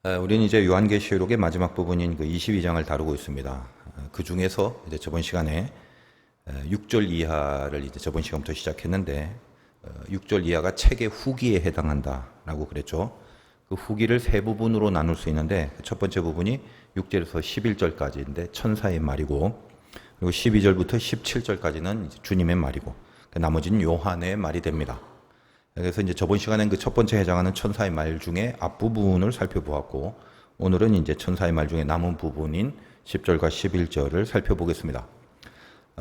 우리는 이제 요한계시록의 마지막 부분인 그 22장을 다루고 있습니다. 그 중에서 이제 저번 시간에 6절 이하를 이제 저번 시간부터 시작했는데 6절 이하가 책의 후기에 해당한다라고 그랬죠. 그 후기를 세 부분으로 나눌 수 있는데 첫 번째 부분이 6절에서 11절까지인데 천사의 말이고, 그리고 12절부터 17절까지는 주님의 말이고, 나머지는 요한의 말이 됩니다. 그래서 이제 저번 시간엔 그 첫 번째 해당하는 천사의 말 중에 앞부분을 살펴보았고, 오늘은 이제 천사의 말 중에 남은 부분인 10절과 11절을 살펴보겠습니다.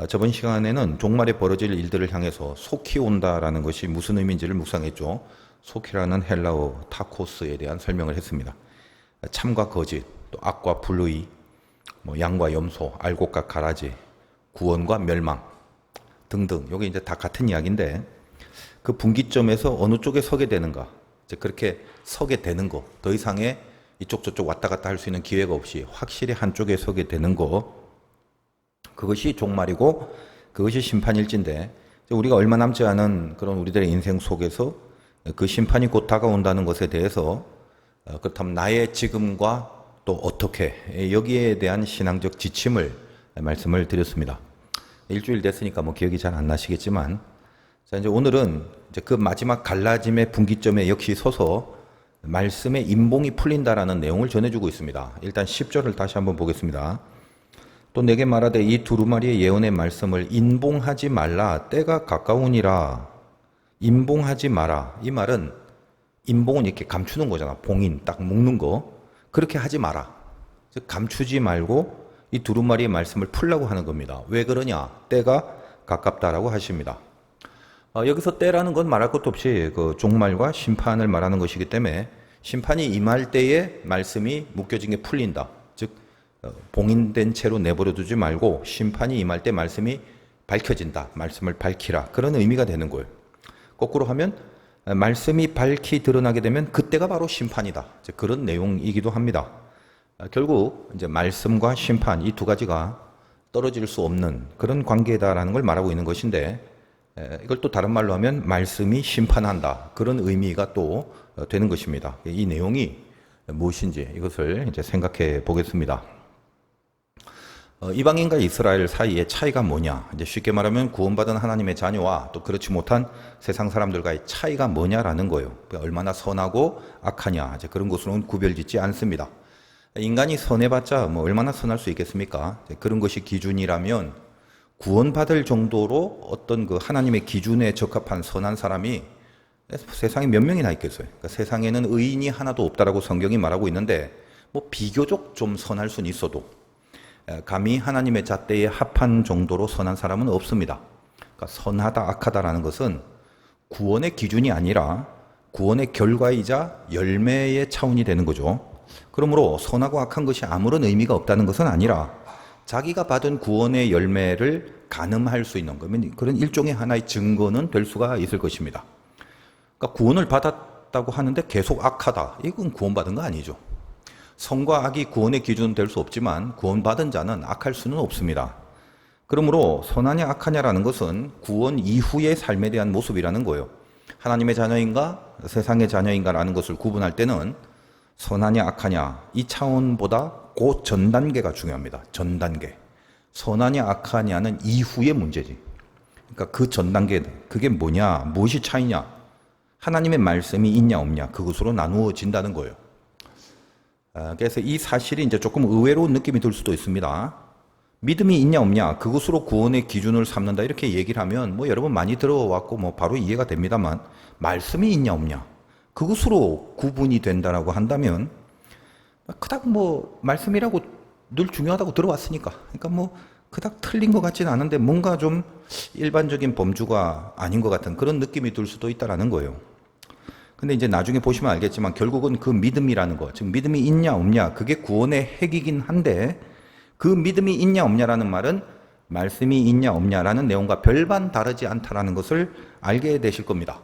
저번 시간에는 종말에 벌어질 일들을 향해서 속히 온다라는 것이 무슨 의미인지를 묵상했죠. 속히라는 헬라어 타코스에 대한 설명을 했습니다. 참과 거짓, 또 악과 불의, 양과 염소, 알곡과 가라지, 구원과 멸망 등등, 이게 이제 다 같은 이야기인데, 그 분기점에서 어느 쪽에 서게 되는가, 이제 그렇게 서게 되는 거, 더 이상의 이쪽 저쪽 왔다 갔다 할 수 있는 기회가 없이 확실히 한쪽에 서게 되는 거, 그것이 종말이고 그것이 심판일진데, 우리가 얼마 남지 않은 그런 우리들의 인생 속에서 그 심판이 곧 다가온다는 것에 대해서 그렇다면 나의 지금과 또 어떻게, 여기에 대한 신앙적 지침을 말씀을 드렸습니다. 일주일 됐으니까 기억이 잘 안 나시겠지만, 자, 이제 오늘은 이제 그 마지막 갈라짐의 분기점에 역시 서서 말씀의 인봉이 풀린다라는 내용을 전해주고 있습니다. 일단 10절을 다시 한번 보겠습니다. 또 내게 말하되 이 두루마리의 예언의 말씀을 인봉하지 말라, 때가 가까우니라. 인봉하지 마라. 이 말은, 인봉은 이렇게 감추는 거잖아. 봉인 딱 묶는 거. 그렇게 하지 마라. 즉 감추지 말고 이 두루마리의 말씀을 풀라고 하는 겁니다. 왜 그러냐? 때가 가깝다라고 하십니다. 여기서 때라는 건 말할 것도 없이 그 종말과 심판을 말하는 것이기 때문에, 심판이 임할 때에 말씀이 묶여진 게 풀린다. 즉 봉인된 채로 내버려 두지 말고 심판이 임할 때 말씀이 밝혀진다. 말씀을 밝히라. 그런 의미가 되는 거예요. 거꾸로 하면 말씀이 밝히 드러나게 되면 그때가 바로 심판이다. 즉 그런 내용이기도 합니다. 결국 이제 말씀과 심판, 이 두 가지가 떨어질 수 없는 그런 관계다라는 걸 말하고 있는 것인데, 이걸 또 다른 말로 하면 말씀이 심판한다, 그런 의미가 또 되는 것입니다. 이 내용이 무엇인지 이것을 이제 생각해 보겠습니다. 이방인과 이스라엘 사이의 차이가 뭐냐, 이제 쉽게 말하면 구원받은 하나님의 자녀와 또 그렇지 못한 세상 사람들과의 차이가 뭐냐라는 거예요. 얼마나 선하고 악하냐, 이제 그런 것으로는 구별짓지 않습니다. 인간이 선해봤자 얼마나 선할 수 있겠습니까? 그런 것이 기준이라면 구원받을 정도로 어떤 그 하나님의 기준에 적합한 선한 사람이 세상에 몇 명이나 있겠어요. 그러니까 세상에는 의인이 하나도 없다라고 성경이 말하고 있는데, 비교적 좀 선할 수는 있어도 감히 하나님의 잣대에 합한 정도로 선한 사람은 없습니다. 그러니까 선하다 악하다라는 것은 구원의 기준이 아니라 구원의 결과이자 열매의 차원이 되는 거죠. 그러므로 선하고 악한 것이 아무런 의미가 없다는 것은 아니라 자기가 받은 구원의 열매를 가늠할 수 있는 거면 그런 일종의 하나의 증거는 될 수가 있을 것입니다. 그러니까 구원을 받았다고 하는데 계속 악하다, 이건 구원받은 거 아니죠. 선과 악이 구원의 기준은 될 수 없지만 구원받은 자는 악할 수는 없습니다. 그러므로 선하냐 악하냐라는 것은 구원 이후의 삶에 대한 모습이라는 거예요. 하나님의 자녀인가 세상의 자녀인가라는 것을 구분할 때는 선하냐 악하냐 이 차원보다 그 전 단계가 중요합니다. 전 단계. 선하냐 악하냐는 이후의 문제지. 그러니까 그 전 단계, 그게 뭐냐, 무엇이 차이냐, 하나님의 말씀이 있냐 없냐, 그것으로 나누어진다는 거예요. 그래서 이 사실이 이제 조금 의외로운 느낌이 들 수도 있습니다. 믿음이 있냐 없냐, 그것으로 구원의 기준을 삼는다, 이렇게 얘기를 하면 여러분 많이 들어왔고 바로 이해가 됩니다만, 말씀이 있냐 없냐, 그것으로 구분이 된다라고 한다면 그닥 말씀이라고 늘 중요하다고 들어왔으니까, 그러니까 그닥 틀린 것 같지는 않은데 뭔가 좀 일반적인 범주가 아닌 것 같은 그런 느낌이 들 수도 있다라는 거예요. 근데 이제 나중에 보시면 알겠지만 결국은 그 믿음이라는 거, 즉 믿음이 있냐 없냐, 그게 구원의 핵이긴 한데, 그 믿음이 있냐 없냐라는 말은 말씀이 있냐 없냐라는 내용과 별반 다르지 않다라는 것을 알게 되실 겁니다.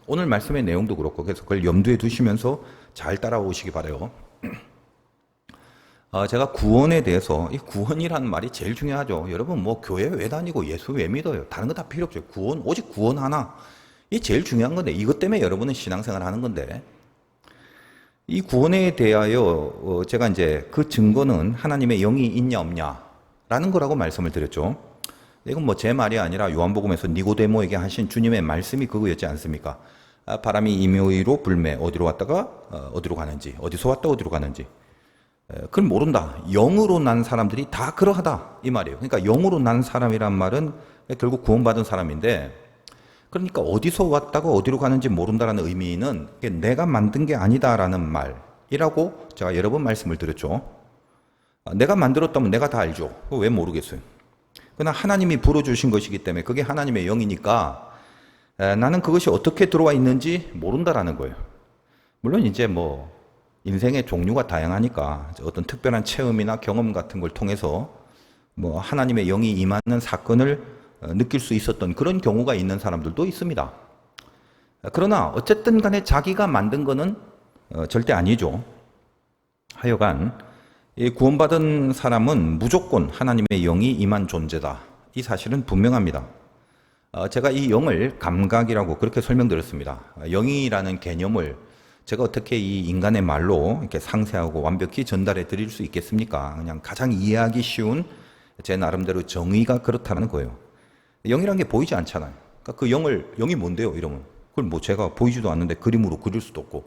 오늘 말씀의 내용도 그렇고, 그래서 그걸 염두에 두시면서 잘 따라오시기 바라요. 제가 구원에 대해서, 이 구원이라는 말이 제일 중요하죠. 여러분 교회 왜 다니고 예수 왜 믿어요? 다른 거 다 필요 없어요. 구원, 오직 구원 하나, 이게 제일 중요한 건데, 이것 때문에 여러분은 신앙생활 하는 건데, 이 구원에 대하여 제가 이제 그 증거는 하나님의 영이 있냐 없냐라는 거라고 말씀을 드렸죠. 이건 뭐 제 말이 아니라 요한복음에서 니고데모에게 하신 주님의 말씀이 그거였지 않습니까? 바람이 임의로 불매 어디로 왔다가 어디로 가는지, 어디서 왔다 어디로 가는지 그걸 모른다. 영으로 난 사람들이 다 그러하다 이 말이에요. 그러니까 영으로 난 사람이란 말은 결국 구원받은 사람인데, 그러니까 어디서 왔다가 어디로 가는지 모른다라는 의미는 내가 만든 게 아니다라는 말이라고 제가 여러 번 말씀을 드렸죠. 내가 만들었다면 내가 다 알죠. 왜 모르겠어요? 그러나 하나님이 불어주신 것이기 때문에 그게 하나님의 영이니까 나는 그것이 어떻게 들어와 있는지 모른다라는 거예요. 물론 이제 뭐 인생의 종류가 다양하니까 어떤 특별한 체험이나 경험 같은 걸 통해서 뭐 하나님의 영이 임하는 사건을 느낄 수 있었던 그런 경우가 있는 사람들도 있습니다. 그러나 어쨌든 간에 자기가 만든 거는 절대 아니죠. 하여간 이 구원받은 사람은 무조건 하나님의 영이 임한 존재다. 이 사실은 분명합니다. 제가 이 영을 감각이라고 그렇게 설명드렸습니다. 영이라는 개념을 제가 어떻게 이 인간의 말로 이렇게 상세하고 완벽히 전달해 드릴 수 있겠습니까? 그냥 가장 이해하기 쉬운 제 나름대로 정의가 그렇다는 거예요. 영이라는 게 보이지 않잖아요. 그러니까 그 영이 뭔데요? 이러면. 그걸 뭐 제가 보이지도 않는데 그림으로 그릴 수도 없고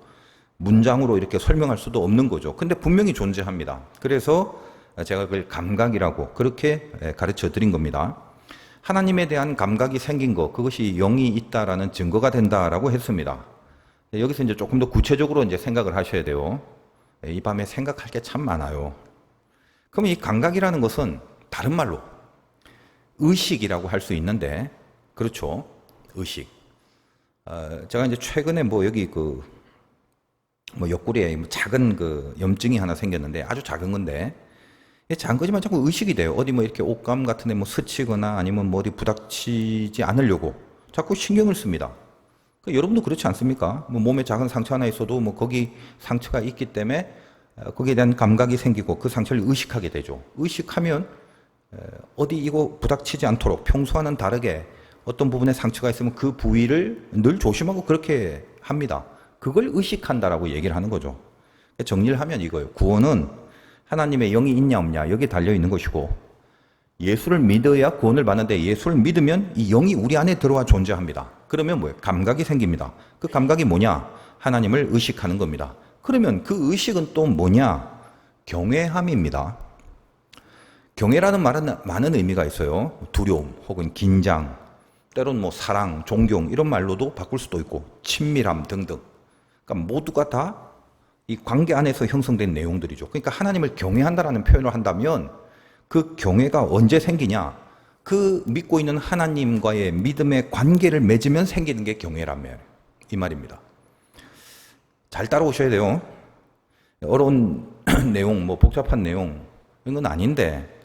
문장으로 이렇게 설명할 수도 없는 거죠. 근데 분명히 존재합니다. 그래서 제가 그걸 감각이라고 그렇게 가르쳐 드린 겁니다. 하나님에 대한 감각이 생긴 것, 그것이 영이 있다라는 증거가 된다라고 했습니다. 여기서 이제 조금 더 구체적으로 이제 생각을 하셔야 돼요. 이 밤에 생각할 게 참 많아요. 그럼 이 감각이라는 것은 다른 말로 의식이라고 할 수 있는데, 그렇죠? 의식. 제가 이제 최근에 뭐 여기 뭐 옆구리에 작은 염증이 하나 생겼는데 아주 작은 건데, 작은 거지만 자꾸 의식이 돼요. 어디 뭐 이렇게 옷감 같은 데 뭐 스치거나 아니면 뭐 어디 부닥치지 않으려고 자꾸 신경을 씁니다. 여러분도 그렇지 않습니까? 뭐 몸에 작은 상처 하나 있어도 뭐 거기 상처가 있기 때문에 거기에 대한 감각이 생기고 그 상처를 의식하게 되죠. 의식하면 어디 이거 부닥치지 않도록 평소와는 다르게 어떤 부분에 상처가 있으면 그 부위를 늘 조심하고 그렇게 합니다. 그걸 의식한다라고 얘기를 하는 거죠. 정리를 하면 이거예요. 구원은 하나님의 영이 있냐 없냐 여기에 달려 있는 것이고, 예수를 믿어야 구원을 받는데 예수를 믿으면 이 영이 우리 안에 들어와 존재합니다. 그러면 뭐예요? 감각이 생깁니다. 그 감각이 뭐냐? 하나님을 의식하는 겁니다. 그러면 그 의식은 또 뭐냐? 경외함입니다. 경외라는 말은 많은 의미가 있어요. 두려움 혹은 긴장, 때로는 뭐 사랑, 존경 이런 말로도 바꿀 수도 있고 친밀함 등등. 그러니까 모두가 다 이 관계 안에서 형성된 내용들이죠. 그러니까 하나님을 경외한다라는 표현을 한다면 그 경외가 언제 생기냐? 그 믿고 있는 하나님과의 믿음의 관계를 맺으면 생기는 게 경외라며 이 말입니다. 잘 따라오셔야 돼요. 어려운 내용, 뭐 복잡한 내용 이런 건 아닌데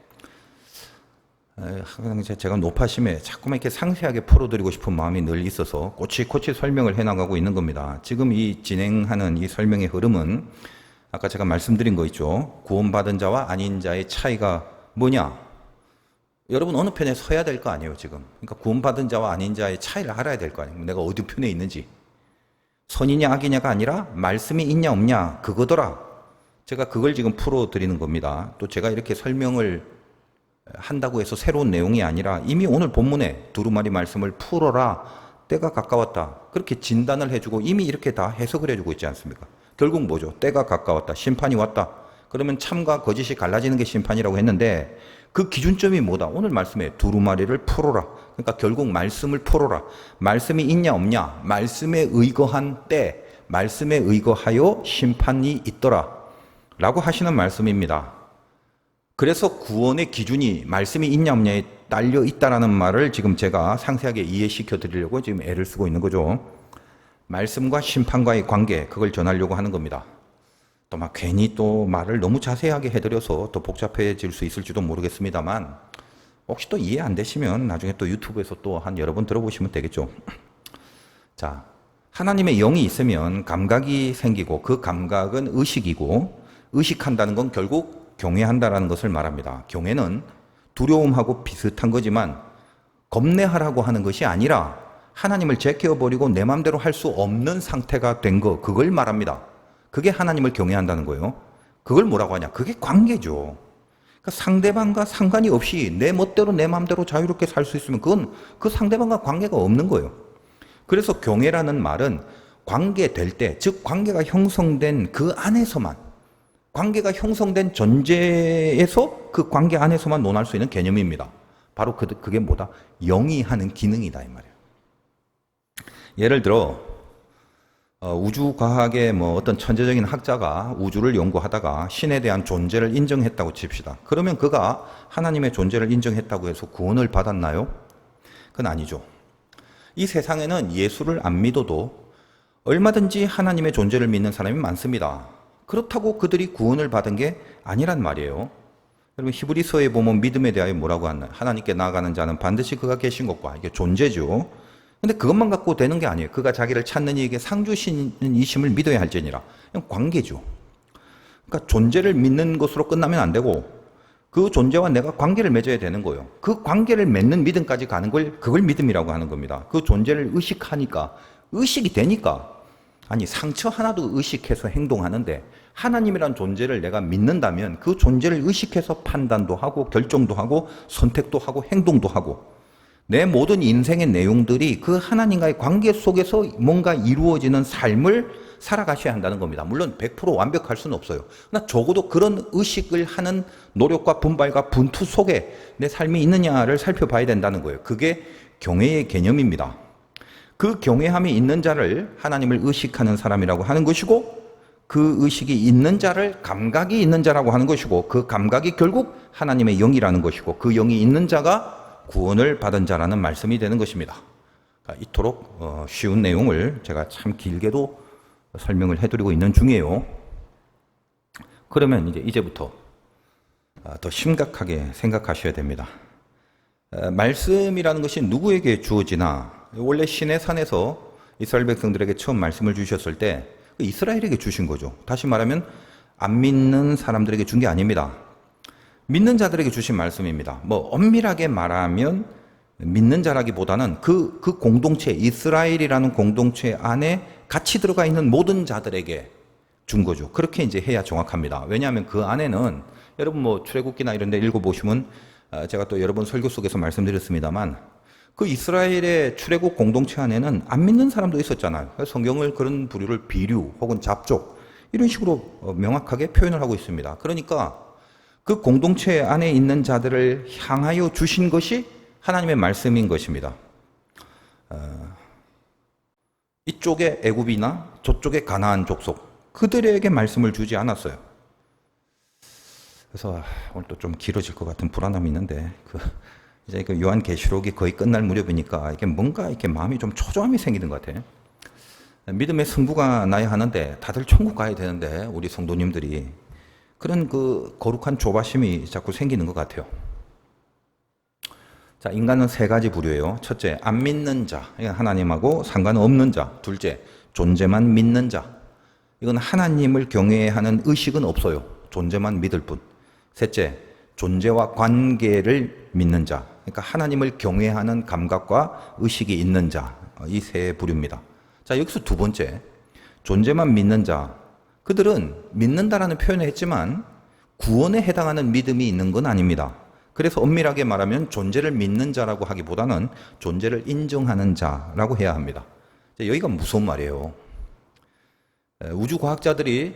항상 제가 높아심에 자꾸만 이렇게 상세하게 풀어드리고 싶은 마음이 늘 있어서 꼬치꼬치 설명을 해나가고 있는 겁니다. 지금 이 진행하는 이 설명의 흐름은 아까 제가 말씀드린 거 있죠. 구원받은 자와 아닌 자의 차이가 뭐냐? 여러분 어느 편에 서야 될 거 아니에요 지금. 그러니까 구원받은 자와 아닌 자의 차이를 알아야 될 거 아니에요. 내가 어디 편에 있는지. 선이냐 악이냐가 아니라 말씀이 있냐 없냐 그거더라. 제가 그걸 지금 풀어드리는 겁니다. 또 제가 이렇게 설명을 한다고 해서 새로운 내용이 아니라 이미 오늘 본문에 두루마리 말씀을 풀어라, 때가 가까웠다 그렇게 진단을 해주고 이미 이렇게 다 해석을 해주고 있지 않습니까? 결국 뭐죠? 때가 가까웠다, 심판이 왔다. 그러면 참과 거짓이 갈라지는 게 심판이라고 했는데 그 기준점이 뭐다? 오늘 말씀에 두루마리를 풀어라. 그러니까 결국 말씀을 풀어라. 말씀이 있냐 없냐, 말씀에 의거한 때, 말씀에 의거하여 심판이 있더라 라고 하시는 말씀입니다. 그래서 구원의 기준이 말씀이 있냐 없냐에 딸려 있다라는 말을 지금 제가 상세하게 이해시켜 드리려고 지금 애를 쓰고 있는 거죠. 말씀과 심판과의 관계, 그걸 전하려고 하는 겁니다. 또 막 괜히 또 말을 너무 자세하게 해드려서 더 복잡해질 수 있을지도 모르겠습니다만 혹시 또 이해 안 되시면 나중에 또 유튜브에서 또 한 여러 번 들어보시면 되겠죠. 자, 하나님의 영이 있으면 감각이 생기고 그 감각은 의식이고, 의식한다는 건 결국 경외한다라는 것을 말합니다. 경외는 두려움하고 비슷한 거지만 겁내하라고 하는 것이 아니라 하나님을 제껴버리고 내 마음대로 할 수 없는 상태가 된 거, 그걸 말합니다. 그게 하나님을 경외한다는 거예요. 그걸 뭐라고 하냐? 그게 관계죠. 그러니까 상대방과 상관이 없이 내 멋대로 내 마음대로 자유롭게 살 수 있으면 그건 그 상대방과 관계가 없는 거예요. 그래서 경외라는 말은 관계될 때, 즉 관계가 형성된 그 안에서만, 관계가 형성된 전제에서 그 관계 안에서만 논할 수 있는 개념입니다. 바로 그게 뭐다? 영이 하는 기능이다 이 말이에요. 예를 들어 우주과학의 어떤 천재적인 학자가 우주를 연구하다가 신에 대한 존재를 인정했다고 칩시다. 그러면 그가 하나님의 존재를 인정했다고 해서 구원을 받았나요? 그건 아니죠. 이 세상에는 예수를 안 믿어도 얼마든지 하나님의 존재를 믿는 사람이 많습니다. 그렇다고 그들이 구원을 받은 게 아니란 말이에요. 여러분 히브리서에 보면 믿음에 대하여 뭐라고 하나요? 하나님께 나아가는 자는 반드시 그가 계신 것과 이게 존재죠. 근데 그것만 갖고 되는 게 아니에요. 그가 자기를 찾는 이에게 상 주시는 이심을 믿어야 할지니라. 그냥 관계죠. 그러니까 존재를 믿는 것으로 끝나면 안 되고 그 존재와 내가 관계를 맺어야 되는 거예요. 그 관계를 맺는 믿음까지 가는 걸 그걸 믿음이라고 하는 겁니다. 그 존재를 의식하니까 의식이 되니까 아니 상처 하나도 의식해서 행동하는데 하나님이란 존재를 내가 믿는다면 그 존재를 의식해서 판단도 하고 결정도 하고 선택도 하고 행동도 하고 내 모든 인생의 내용들이 그 하나님과의 관계 속에서 뭔가 이루어지는 삶을 살아가셔야 한다는 겁니다. 물론 100% 완벽할 수는 없어요. 그러나 적어도 그런 의식을 하는 노력과 분발과 분투 속에 내 삶이 있느냐를 살펴봐야 된다는 거예요. 그게 경외의 개념입니다. 그 경외함이 있는 자를 하나님을 의식하는 사람이라고 하는 것이고 그 의식이 있는 자를 감각이 있는 자라고 하는 것이고 그 감각이 결국 하나님의 영이라는 것이고 그 영이 있는 자가 구원을 받은 자라는 말씀이 되는 것입니다. 그러니까 이토록 쉬운 내용을 제가 참 길게도 설명을 해드리고 있는 중이에요. 그러면 이제부터 더 심각하게 생각하셔야 됩니다. 말씀이라는 것이 누구에게 주어지나 원래 시내 산에서 이스라엘 백성들에게 처음 말씀을 주셨을 때 이스라엘에게 주신 거죠. 다시 말하면 안 믿는 사람들에게 준 게 아닙니다. 믿는 자들에게 주신 말씀입니다. 엄밀하게 말하면 믿는 자라기보다는 그 공동체, 이스라엘이라는 공동체 안에 같이 들어가 있는 모든 자들에게 준 거죠. 그렇게 이제 해야 정확합니다. 왜냐하면 그 안에는 여러분 출애굽기나 이런 데 읽어보시면 제가 또 여러 번 설교 속에서 말씀드렸습니다만 그 이스라엘의 출애굽 공동체 안에는 안 믿는 사람도 있었잖아요. 성경을 그런 부류를 비류 혹은 잡족 이런 식으로 명확하게 표현을 하고 있습니다. 그러니까 그 공동체 안에 있는 자들을 향하여 주신 것이 하나님의 말씀인 것입니다. 이쪽에 애굽이나 저쪽에 가나안 족속 그들에게 말씀을 주지 않았어요. 그래서 오늘 또 좀 길어질 것 같은 불안함이 있는데 이제 그 요한계시록이 거의 끝날 무렵이니까 이게 뭔가 이렇게 마음이 좀 초조함이 생기는 것 같아요. 믿음의 승부가 나야 하는데 다들 천국 가야 되는데 우리 성도님들이 그런 그 거룩한 조바심이 자꾸 생기는 것 같아요. 자, 인간은 세 가지 부류예요. 첫째, 안 믿는 자, 하나님하고 상관없는 자. 둘째, 존재만 믿는 자. 이건 하나님을 경외하는 의식은 없어요. 존재만 믿을 뿐. 셋째, 존재와 관계를 믿는 자. 그러니까 하나님을 경외하는 감각과 의식이 있는 자. 이 세 부류입니다. 자, 여기서 두 번째, 존재만 믿는 자. 그들은 믿는다라는 표현을 했지만 구원에 해당하는 믿음이 있는 건 아닙니다. 그래서 엄밀하게 말하면 존재를 믿는 자라고 하기보다는 존재를 인정하는 자라고 해야 합니다. 여기가 무서운 말이에요. 우주과학자들이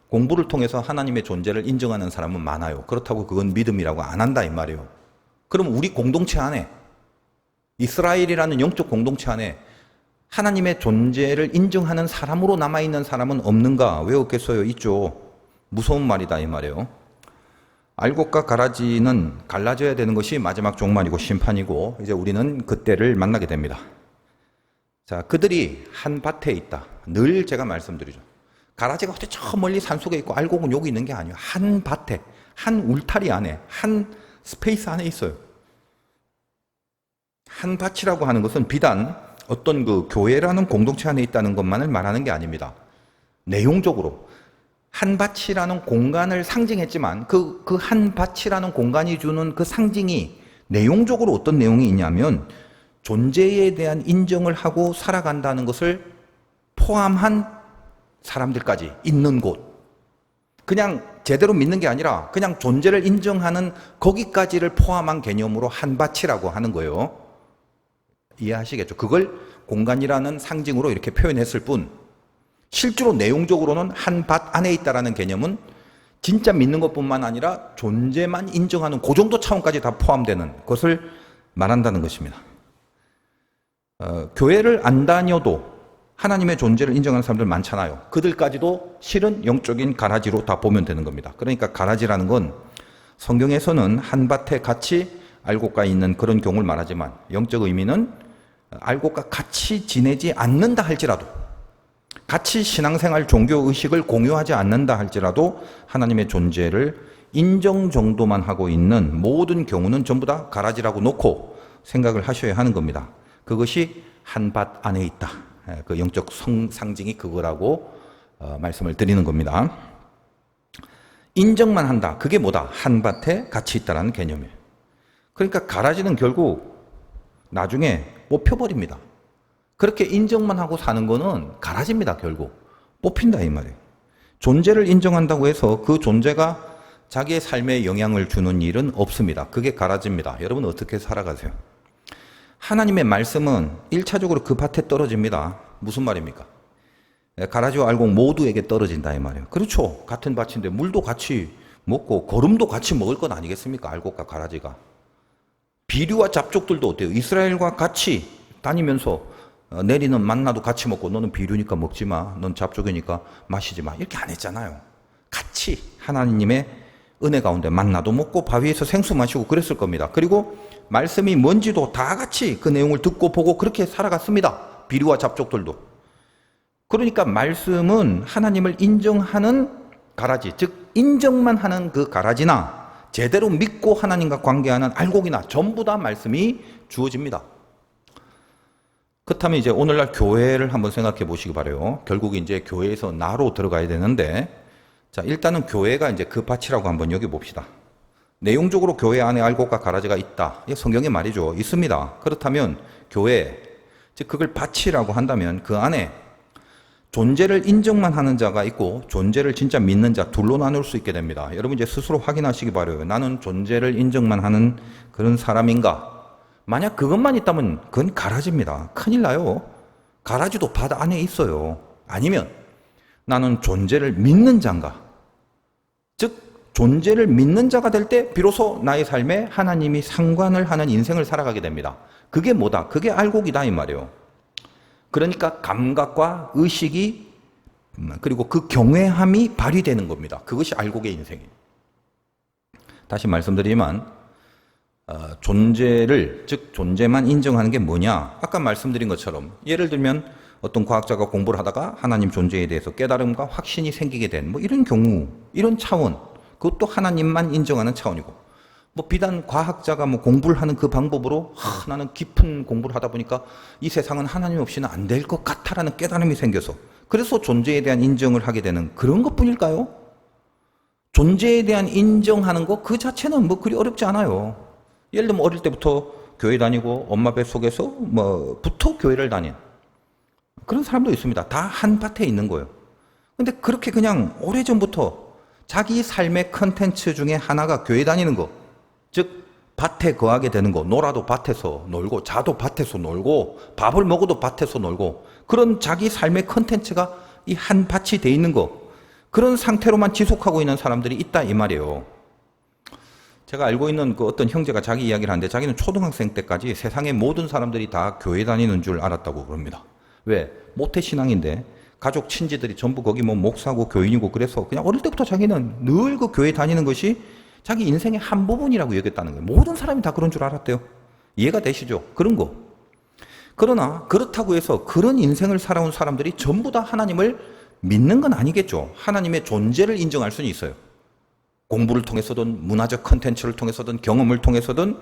공부를 통해서 하나님의 존재를 인정하는 사람은 많아요. 그렇다고 그건 믿음이라고 안 한다 이 말이에요. 그럼 우리 공동체 안에 이스라엘이라는 영적 공동체 안에 하나님의 존재를 인정하는 사람으로 남아있는 사람은 없는가? 왜 없겠어요? 있죠. 무서운 말이다 이 말이에요. 알곡과 가라지는 갈라져야 되는 것이 마지막 종말이고 심판이고 이제 우리는 그때를 만나게 됩니다. 자, 그들이 한 밭에 있다. 늘 제가 말씀드리죠. 가라지가 어디 저 멀리 산속에 있고 알곡은 여기 있는 게 아니에요. 한 밭에, 한 울타리 안에, 한 스페이스 안에 있어요. 한 밭이라고 하는 것은 비단 어떤 그 교회라는 공동체 안에 있다는 것만을 말하는 게 아닙니다. 내용적으로 한 밭이라는 공간을 상징했지만 그 한 밭이라는 공간이 주는 그 상징이 내용적으로 어떤 내용이 있냐면 존재에 대한 인정을 하고 살아간다는 것을 포함한 사람들까지 있는 곳, 그냥 제대로 믿는 게 아니라 그냥 존재를 인정하는 거기까지를 포함한 개념으로 한밭이라고 하는 거예요. 이해하시겠죠? 그걸 공간이라는 상징으로 이렇게 표현했을 뿐 실제로 내용적으로는 한밭 안에 있다라는 개념은 진짜 믿는 것뿐만 아니라 존재만 인정하는 그 정도 차원까지 다 포함되는 것을 말한다는 것입니다. 교회를 안 다녀도 하나님의 존재를 인정하는 사람들 많잖아요. 그들까지도 실은 영적인 가라지로 다 보면 되는 겁니다. 그러니까 가라지라는 건 성경에서는 한밭에 같이 알곡과 있는 그런 경우를 말하지만 영적 의미는 알곡과 같이 지내지 않는다 할지라도, 같이 신앙생활 종교의식을 공유하지 않는다 할지라도 하나님의 존재를 인정 정도만 하고 있는 모든 경우는 전부 다 가라지라고 놓고 생각을 하셔야 하는 겁니다. 그것이 한밭 안에 있다. 그 영적 상징이 그거라고 말씀을 드리는 겁니다. 인정만 한다. 그게 뭐다? 한밭에 같이 있다라는 개념이에요. 그러니까 가라지는 결국 나중에 뽑혀버립니다. 그렇게 인정만 하고 사는 거는 가라지입니다. 결국 뽑힌다 이 말이에요. 존재를 인정한다고 해서 그 존재가 자기의 삶에 영향을 주는 일은 없습니다. 그게 가라지입니다. 여러분 어떻게 살아가세요? 하나님의 말씀은 1차적으로 그 밭에 떨어집니다. 무슨 말입니까? 가라지와 알곡 모두에게 떨어진다 이 말이에요. 그렇죠. 같은 밭인데 물도 같이 먹고 거름도 같이 먹을 건 아니겠습니까? 알곡과 가라지가. 비류와 잡족들도 어때요? 이스라엘과 같이 다니면서 내리는 만나도 같이 먹고 너는 비류니까 먹지 마. 넌 잡족이니까 마시지 마. 이렇게 안 했잖아요. 같이 하나님의 은혜 가운데 만나도 먹고 바위에서 생수 마시고 그랬을 겁니다. 그리고 말씀이 뭔지도 다 같이 그 내용을 듣고 보고 그렇게 살아갔습니다. 비류와 잡족들도. 그러니까 말씀은 하나님을 인정하는 가라지, 즉 인정만 하는 그 가라지나 제대로 믿고 하나님과 관계하는 알곡이나 전부 다 말씀이 주어집니다. 그렇다면 이제 오늘날 교회를 한번 생각해 보시기 바라요. 결국 이제 교회에서 나로 들어가야 되는데, 자, 일단은 교회가 이제 그 밭이라고 한번 여기 봅시다. 내용적으로 교회 안에 알곡과 가라지가 있다. 이게 성경의 말이죠. 있습니다. 그렇다면 교회, 즉 그걸 밭이라고 한다면 그 안에 존재를 인정만 하는 자가 있고 존재를 진짜 믿는 자 둘로 나눌 수 있게 됩니다. 여러분 이제 스스로 확인하시기 바라요. 나는 존재를 인정만 하는 그런 사람인가? 만약 그것만 있다면 그건 가라지입니다. 큰일 나요. 가라지도 밭 안에 있어요. 아니면 나는 존재를 믿는 자인가? 즉 존재를 믿는 자가 될 때 비로소 나의 삶에 하나님이 상관을 하는 인생을 살아가게 됩니다. 그게 뭐다? 그게 알곡이다 이 말이에요. 그러니까 감각과 의식이 그리고 그 경외함이 발휘되는 겁니다. 그것이 알곡의 인생이에요. 다시 말씀드리지만 존재를, 즉 존재만 인정하는 게 뭐냐? 아까 말씀드린 것처럼 예를 들면 어떤 과학자가 공부를 하다가 하나님 존재에 대해서 깨달음과 확신이 생기게 된 뭐 이런 경우, 이런 차원, 그것도 하나님만 인정하는 차원이고, 뭐 비단 과학자가 뭐 공부를 하는 그 방법으로 나는 깊은 공부를 하다 보니까 이 세상은 하나님 없이는 안 될 것 같다라는 깨달음이 생겨서 그래서 존재에 대한 인정을 하게 되는 그런 것뿐일까요? 존재에 대한 인정하는 것 그 자체는 뭐 그리 어렵지 않아요. 예를 들면 어릴 때부터 교회 다니고 엄마 뱃속에서 뭐부터 교회를 다닌 그런 사람도 있습니다. 다 한 밭에 있는 거예요. 근데 그렇게 그냥 오래전부터 자기 삶의 컨텐츠 중에 하나가 교회 다니는 거, 즉 밭에 거하게 되는 거, 놀아도 밭에서 놀고 자도 밭에서 놀고 밥을 먹어도 밭에서 놀고 그런 자기 삶의 컨텐츠가 이 한 밭이 돼 있는 거, 그런 상태로만 지속하고 있는 사람들이 있다 이 말이에요. 제가 알고 있는 그 어떤 형제가 자기 이야기를 하는데 자기는 초등학생 때까지 세상의 모든 사람들이 다 교회 다니는 줄 알았다고 그럽니다. 왜? 모태신앙인데 가족 친지들이 전부 거기 뭐 목사고 교인이고 그래서 그냥 어릴 때부터 자기는 늘 그 교회 다니는 것이 자기 인생의 한 부분이라고 여겼다는 거예요. 모든 사람이 다 그런 줄 알았대요. 이해가 되시죠? 그런 거. 그러나 그렇다고 해서 그런 인생을 살아온 사람들이 전부 다 하나님을 믿는 건 아니겠죠. 하나님의 존재를 인정할 수는 있어요. 공부를 통해서든 문화적 컨텐츠를 통해서든 경험을 통해서든.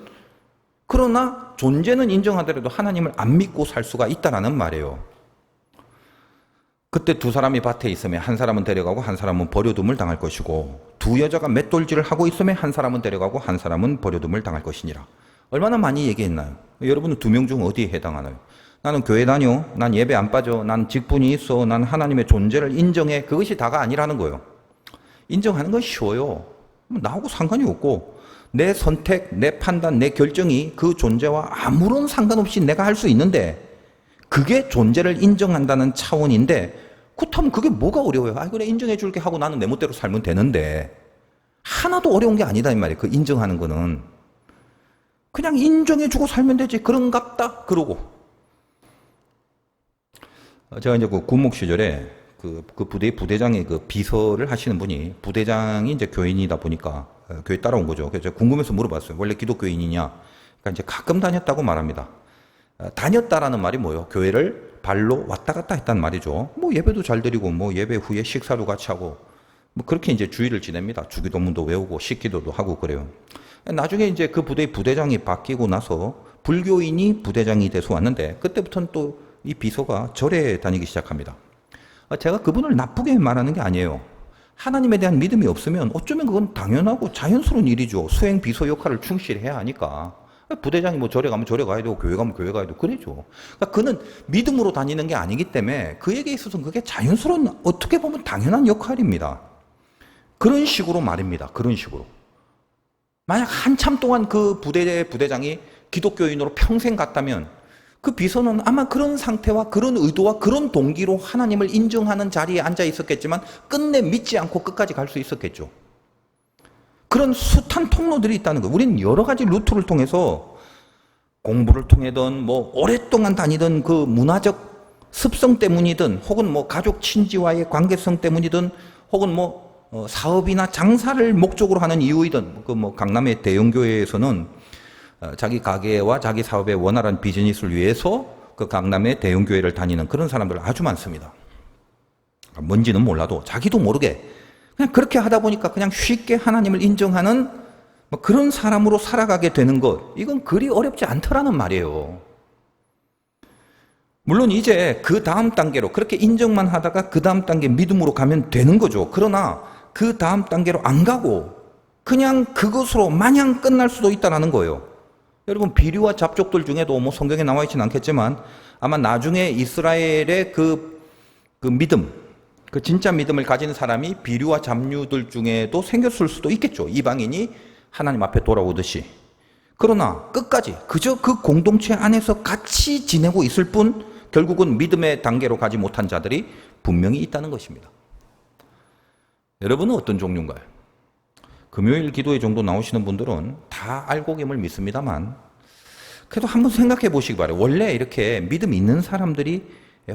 그러나 존재는 인정하더라도 하나님을 안 믿고 살 수가 있다라는 말이에요. 그때 두 사람이 밭에 있으면 한 사람은 데려가고 한 사람은 버려둠을 당할 것이고, 두 여자가 맷돌질을 하고 있으면 한 사람은 데려가고 한 사람은 버려둠을 당할 것이니라. 얼마나 많이 얘기했나요? 여러분은 두 명 중 어디에 해당하나요? 나는 교회 다녀. 난 예배 안 빠져. 난 직분이 있어. 난 하나님의 존재를 인정해. 그것이 다가 아니라는 거예요. 인정하는 건 쉬워요. 나하고 상관이 없고 내 선택, 내 판단, 내 결정이 그 존재와 아무런 상관없이 내가 할 수 있는데 그게 존재를 인정한다는 차원인데 그렇다면 그게 뭐가 어려워요? 아, 그래 인정해 줄게 하고 나는 내 멋대로 살면 되는데 하나도 어려운 게 아니다 이 말이에요. 그 인정하는 거는 그냥 인정해 주고 살면 되지. 그런갑다 그러고 제가 이제 그 군목 시절에 그 부대 부대장이 그 비서를 하시는 분이 부대장이 이제 교인이다 보니까 교회 따라온 거죠. 그래서 제가 궁금해서 물어봤어요. 원래 기독교인이냐? 그러니까 이제 가끔 다녔다고 말합니다. 다녔다라는 말이 뭐예요? 교회를 발로 왔다 갔다 했단 말이죠. 뭐 예배도 잘 드리고 뭐 예배 후에 식사도 같이 하고 뭐 그렇게 이제 주일을 지냅니다. 주기도문도 외우고 식기도도 하고 그래요. 나중에 이제 그 부대의 부대장이 바뀌고 나서 불교인이 부대장이 돼서 왔는데 그때부터는 또 이 비서가 절에 다니기 시작합니다. 제가 그분을 나쁘게 말하는 게 아니에요. 하나님에 대한 믿음이 없으면 어쩌면 그건 당연하고 자연스러운 일이죠. 수행 비서 역할을 충실히 해야 하니까. 부대장이 뭐 절에 가면 절에 가야 되고 교회 가면 교회 가야 되고 그러죠. 그러니까 그는 믿음으로 다니는 게 아니기 때문에 그에게 있어서는 그게 자연스러운 어떻게 보면 당연한 역할입니다. 그런 식으로 말입니다. 그런 식으로. 만약 한참 동안 그 부대장이 기독교인으로 평생 갔다면 그 비서는 아마 그런 상태와 그런 의도와 그런 동기로 하나님을 인정하는 자리에 앉아 있었겠지만 끝내 믿지 않고 끝까지 갈 수 있었겠죠. 그런 숱한 통로들이 있다는 거예요. 우리는 여러 가지 루트를 통해서 공부를 통해든 뭐 오랫동안 다니던 그 문화적 습성 때문이든 혹은 뭐 가족 친지와의 관계성 때문이든 혹은 뭐 사업이나 장사를 목적으로 하는 이유이든 그 뭐 강남의 대형교회에서는 자기 가게와 자기 사업의 원활한 비즈니스를 위해서 그 강남의 대형교회를 다니는 그런 사람들 아주 많습니다. 뭔지는 몰라도 자기도 모르게 그냥 그렇게 하다 보니까 그냥 쉽게 하나님을 인정하는 뭐 그런 사람으로 살아가게 되는 것, 이건 그리 어렵지 않더라는 말이에요. 물론 이제 그 다음 단계로 그렇게 인정만 하다가 그 다음 단계 믿음으로 가면 되는 거죠. 그러나 그 다음 단계로 안 가고 그냥 그것으로 마냥 끝날 수도 있다는 거예요. 여러분 비류와 잡족들 중에도 뭐 성경에 나와 있지는 않겠지만 아마 나중에 이스라엘의 그 믿음, 그 진짜 믿음을 가진 사람이 비류와 잡류들 중에도 생겼을 수도 있겠죠. 이방인이 하나님 앞에 돌아오듯이. 그러나 끝까지 그저 그 공동체 안에서 같이 지내고 있을 뿐 결국은 믿음의 단계로 가지 못한 자들이 분명히 있다는 것입니다. 여러분은 어떤 종류인가요? 금요일 기도회 정도 나오시는 분들은 다 알고 계심을 믿습니다만 그래도 한번 생각해 보시기 바라요. 원래 이렇게 믿음 있는 사람들이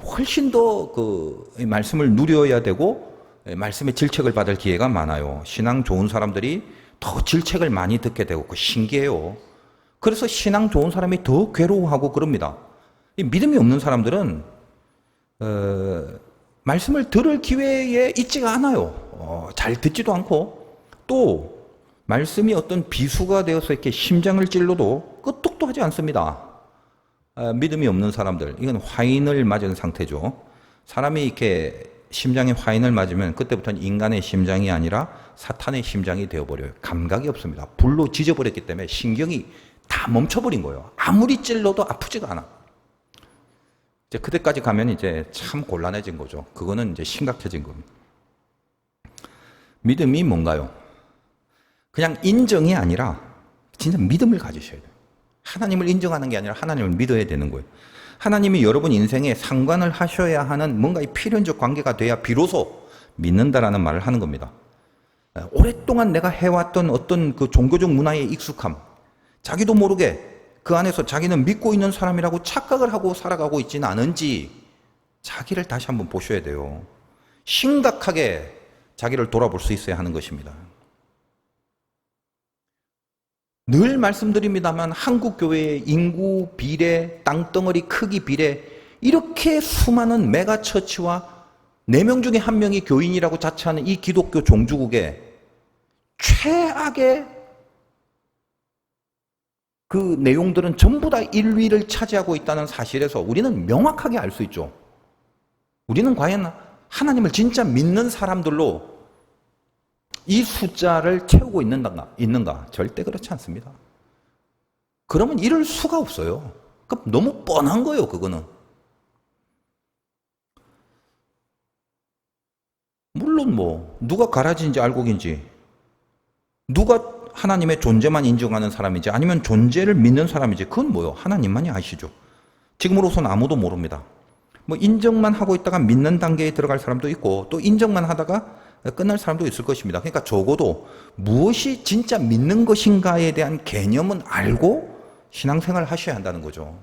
훨씬 더 그 말씀을 누려야 되고 말씀의 질책을 받을 기회가 많아요. 신앙 좋은 사람들이 더 질책을 많이 듣게 되고 신기해요. 그래서 신앙 좋은 사람이 더 괴로워하고 그럽니다. 이 믿음이 없는 사람들은 말씀을 들을 기회에 있지가 않아요. 잘 듣지도 않고 또 말씀이 어떤 비수가 되어서 이렇게 심장을 찔러도 끄떡도 하지 않습니다. 믿음이 없는 사람들, 이건 화인을 맞은 상태죠. 사람이 이렇게 심장에 화인을 맞으면 그때부터는 인간의 심장이 아니라 사탄의 심장이 되어버려요. 감각이 없습니다. 불로 지져버렸기 때문에 신경이 다 멈춰버린 거예요. 아무리 찔러도 아프지가 않아. 이제 그때까지 가면 이제 참 곤란해진 거죠. 그거는 이제 심각해진 겁니다. 믿음이 뭔가요? 그냥 인정이 아니라 진짜 믿음을 가지셔야 돼요. 하나님을 인정하는 게 아니라 하나님을 믿어야 되는 거예요. 하나님이 여러분 인생에 상관을 하셔야 하는 뭔가의 필연적 관계가 돼야 비로소 믿는다라는 말을 하는 겁니다. 오랫동안 내가 해왔던 어떤 그 종교적 문화에 익숙함, 자기도 모르게 그 안에서 자기는 믿고 있는 사람이라고 착각을 하고 살아가고 있지는 않은지 자기를 다시 한번 보셔야 돼요. 심각하게 자기를 돌아볼 수 있어야 하는 것입니다. 늘 말씀드립니다만 한국 교회의 인구 비례, 땅덩어리 크기 비례, 이렇게 수많은 메가처치와 4명 중에 1명이 교인이라고 자처하는 이 기독교 종주국에 최악의 그 내용들은 전부 다 1위를 차지하고 있다는 사실에서 우리는 명확하게 알 수 있죠. 우리는 과연 하나님을 진짜 믿는 사람들로 이 숫자를 채우고 있는가? 절대 그렇지 않습니다. 그러면 이럴 수가 없어요. 그럼 너무 뻔한 거예요, 그거는. 물론 뭐 누가 가라지인지 알곡인지, 누가 하나님의 존재만 인정하는 사람인지 아니면 존재를 믿는 사람인지 그건 뭐요? 하나님만이 아시죠. 지금으로선 아무도 모릅니다. 뭐 인정만 하고 있다가 믿는 단계에 들어갈 사람도 있고 또 인정만 하다가 끝날 사람도 있을 것입니다. 그러니까 적어도 무엇이 진짜 믿는 것인가에 대한 개념은 알고 신앙생활을 하셔야 한다는 거죠.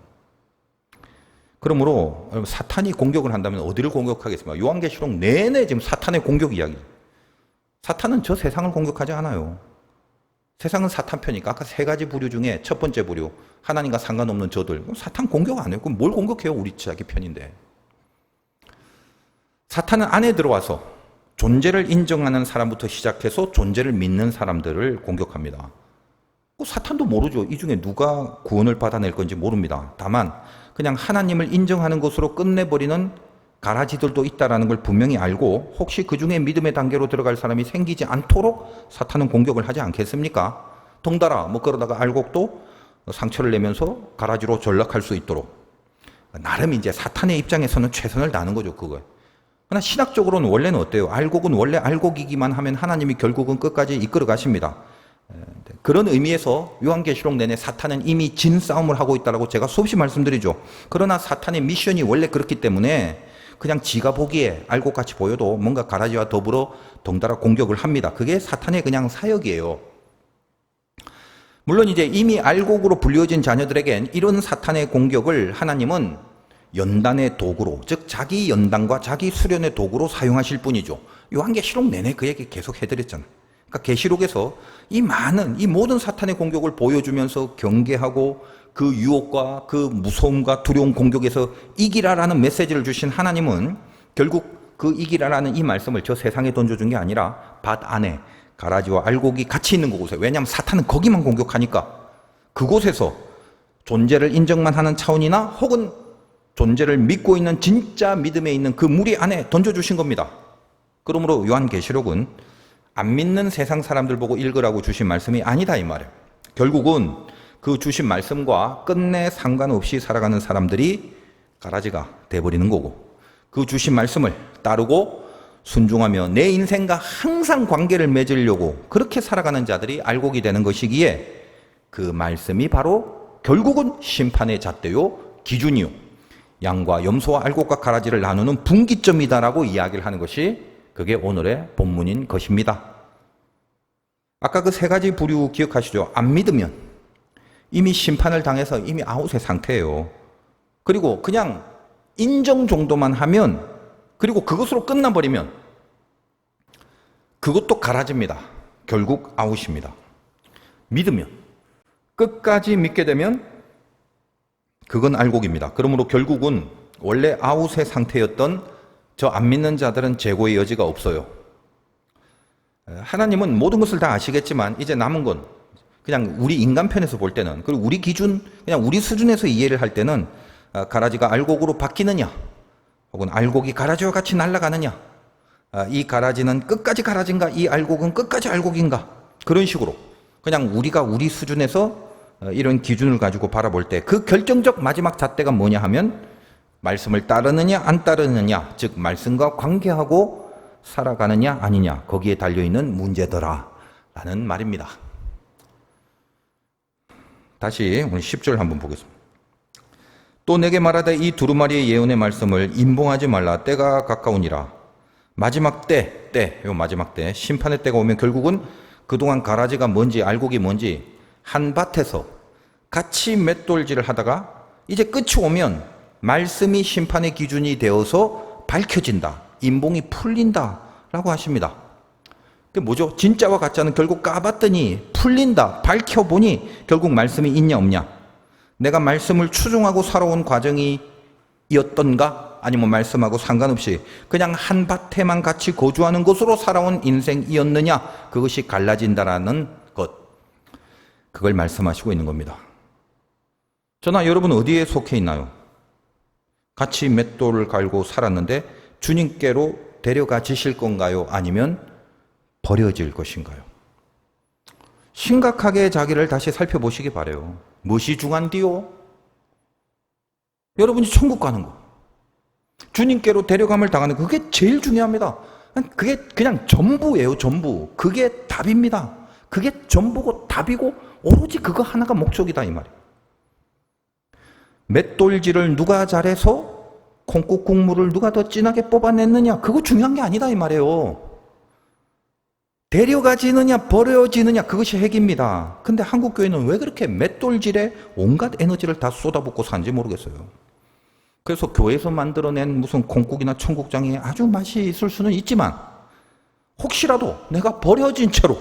그러므로 사탄이 공격을 한다면 어디를 공격하겠습니까? 요한계시록 내내 지금 사탄의 공격 이야기. 사탄은 저 세상을 공격하지 않아요. 세상은 사탄 편이니까 아까 세 가지 부류 중에 첫 번째 부류, 하나님과 상관없는 저들, 사탄 공격 안 해요. 그럼 뭘 공격해요? 우리 자기 편인데. 사탄은 안에 들어와서 존재를 인정하는 사람부터 시작해서 존재를 믿는 사람들을 공격합니다. 사탄도 모르죠. 이 중에 누가 구원을 받아낼 건지 모릅니다. 다만 그냥 하나님을 인정하는 것으로 끝내버리는 가라지들도 있다는 걸 분명히 알고 혹시 그 중에 믿음의 단계로 들어갈 사람이 생기지 않도록 사탄은 공격을 하지 않겠습니까? 덩달아 뭐 그러다가 알곡도 상처를 내면서 가라지로 전락할 수 있도록 나름 이제 사탄의 입장에서는 최선을 다하는 거죠. 그거에. 그러나 신학적으로는 원래는 어때요? 알곡은 원래 알곡이기만 하면 하나님이 결국은 끝까지 이끌어 가십니다. 그런 의미에서 요한계시록 내내 사탄은 이미 진 싸움을 하고 있다고 제가 수없이 말씀드리죠. 그러나 사탄의 미션이 원래 그렇기 때문에 그냥 지가 보기에 알곡같이 보여도 뭔가 가라지와 더불어 덩달아 공격을 합니다. 그게 사탄의 그냥 사역이에요. 물론 이제 이미 알곡으로 불리워진 자녀들에겐 이런 사탄의 공격을 하나님은 연단의 도구로, 즉 자기 연단과 자기 수련의 도구로 사용하실 뿐이죠. 요한계시록 내내 그 얘기 계속 해드렸잖아요. 그러니까 계시록에서 이 모든 사탄의 공격을 보여주면서 경계하고 그 유혹과 그 무서움과 두려운 공격에서 이기라라는 메시지를 주신 하나님은 결국 그 이기라라는 이 말씀을 저 세상에 던져준 게 아니라 밭 안에 가라지와 알곡이 같이 있는 곳에, 왜냐하면 사탄은 거기만 공격하니까 그곳에서 존재를 인정만 하는 차원이나 혹은 존재를 믿고 있는 진짜 믿음에 있는 그 무리 안에 던져주신 겁니다. 그러므로 요한계시록은 안 믿는 세상 사람들 보고 읽으라고 주신 말씀이 아니다 이 말이에요. 결국은 그 주신 말씀과 끝내 상관없이 살아가는 사람들이 가라지가 돼버리는 거고, 그 주신 말씀을 따르고 순종하며 내 인생과 항상 관계를 맺으려고 그렇게 살아가는 자들이 알곡이 되는 것이기에 그 말씀이 바로 결국은 심판의 잣대요 기준이요 양과 염소와 알곡과 가라지를 나누는 분기점이다라고 이야기를 하는 것이 그게 오늘의 본문인 것입니다. 아까 그 세 가지 부류 기억하시죠? 안 믿으면 이미 심판을 당해서 이미 아웃의 상태예요. 그리고 그냥 인정 정도만 하면, 그리고 그것으로 끝나버리면 그것도 가라집니다. 결국 아웃입니다. 믿으면, 끝까지 믿게 되면 그건 알곡입니다. 그러므로 결국은 원래 아웃의 상태였던 저 안 믿는 자들은 재고의 여지가 없어요. 하나님은 모든 것을 다 아시겠지만 이제 남은 건 그냥 우리 인간 편에서 볼 때는, 그리고 우리 기준, 그냥 우리 수준에서 이해를 할 때는 가라지가 알곡으로 바뀌느냐 혹은 알곡이 가라지와 같이 날아가느냐, 이 가라지는 끝까지 가라지인가 이 알곡은 끝까지 알곡인가, 그런 식으로 그냥 우리가 우리 수준에서 이런 기준을 가지고 바라볼 때 그 결정적 마지막 잣대가 뭐냐 하면 말씀을 따르느냐 안 따르느냐, 즉 말씀과 관계하고 살아가느냐 아니냐, 거기에 달려있는 문제더라 라는 말입니다. 다시 오늘 10절 한번 보겠습니다. 또 내게 말하되 이 두루마리의 예언의 말씀을 임봉하지 말라. 때가 가까우니라. 마지막 때, 요 마지막 때, 심판의 때가 오면 결국은 그동안 가라지가 뭔지 알곡이 뭔지 한 밭에서 같이 맷돌질을 하다가 이제 끝이 오면 말씀이 심판의 기준이 되어서 밝혀진다. 임봉이 풀린다 라고 하십니다. 그게 뭐죠? 진짜와 가짜는 결국 까봤더니 풀린다. 밝혀보니 결국 말씀이 있냐 없냐. 내가 말씀을 추종하고 살아온 과정이었던가 아니면 말씀하고 상관없이 그냥 한 밭에만 같이 거주하는 것으로 살아온 인생이었느냐, 그것이 갈라진다라는 것, 그걸 말씀하시고 있는 겁니다. 저나 여러분 어디에 속해 있나요? 같이 맷돌을 갈고 살았는데 주님께로 데려가 주실 건가요? 아니면 버려질 것인가요? 심각하게 자기를 다시 살펴보시기 바라요. 무엇이 중요한디요? 여러분이 천국 가는 거. 주님께로 데려감을 당하는 거. 그게 제일 중요합니다. 그게 그냥 전부예요, 전부. 그게 답입니다. 그게 전부고 답이고 오로지 그거 하나가 목적이다 이 말이에요. 맷돌질을 누가 잘해서 콩국 국물을 누가 더 진하게 뽑아냈느냐, 그거 중요한 게 아니다 이 말이에요. 데려가지느냐 버려지느냐, 그것이 핵입니다. 근데 한국교회는 왜 그렇게 맷돌질에 온갖 에너지를 다 쏟아붓고 사는지 모르겠어요. 그래서 교회에서 만들어낸 무슨 콩국이나 청국장이 아주 맛이 있을 수는 있지만 혹시라도 내가 버려진 채로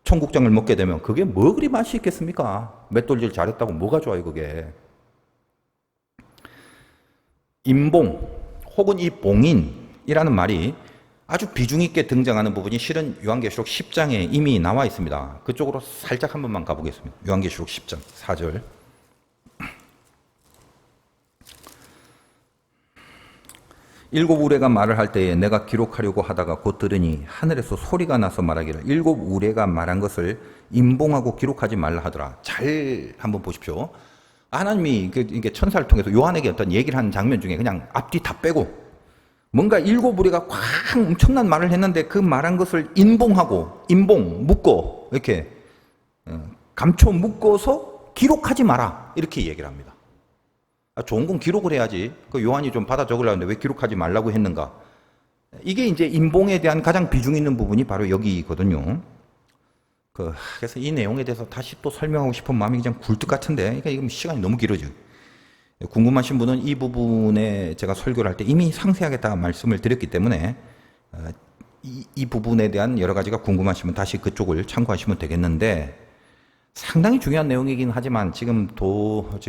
청국장을 먹게 되면 그게 뭐 그리 맛이 있겠습니까? 맷돌질 잘했다고 뭐가 좋아요 그게. 임봉 혹은 이 봉인이라는 말이 아주 비중 있게 등장하는 부분이 실은 요한계시록 10장에 이미 나와 있습니다. 그쪽으로 살짝 한 번만 가보겠습니다. 요한계시록 10장 4절. 일곱 우레가 말을 할 때에 내가 기록하려고 하다가 곧 들으니 하늘에서 소리가 나서 말하기를 일곱 우레가 말한 것을 임봉하고 기록하지 말라 하더라. 잘 한번 보십시오. 하나님이 이게 천사를 통해서 요한에게 어떤 얘기를 하는 장면 중에 그냥 앞뒤 다 빼고 뭔가 일곱 우레가 꽉 엄청난 말을 했는데 그 말한 것을 임봉하고 임봉 묶어 이렇게 감춰 묶어서 기록하지 마라 이렇게 얘기를 합니다. 좋은 건 기록을 해야지. 그 요한이 좀 받아 적으려고 했는데 왜 기록하지 말라고 했는가? 이게 이제 임봉에 대한 가장 비중 있는 부분이 바로 여기거든요. 그래서 이 내용에 대해서 다시 또 설명하고 싶은 마음이 그냥 굴뚝 같은데, 이게 시간이 너무 길어져요. 궁금하신 분은 이 부분에 제가 설교를 할 때 이미 상세하게 다 말씀을 드렸기 때문에 이 부분에 대한 여러 가지가 궁금하시면 다시 그쪽을 참고하시면 되겠는데, 상당히 중요한 내용이긴 하지만 지금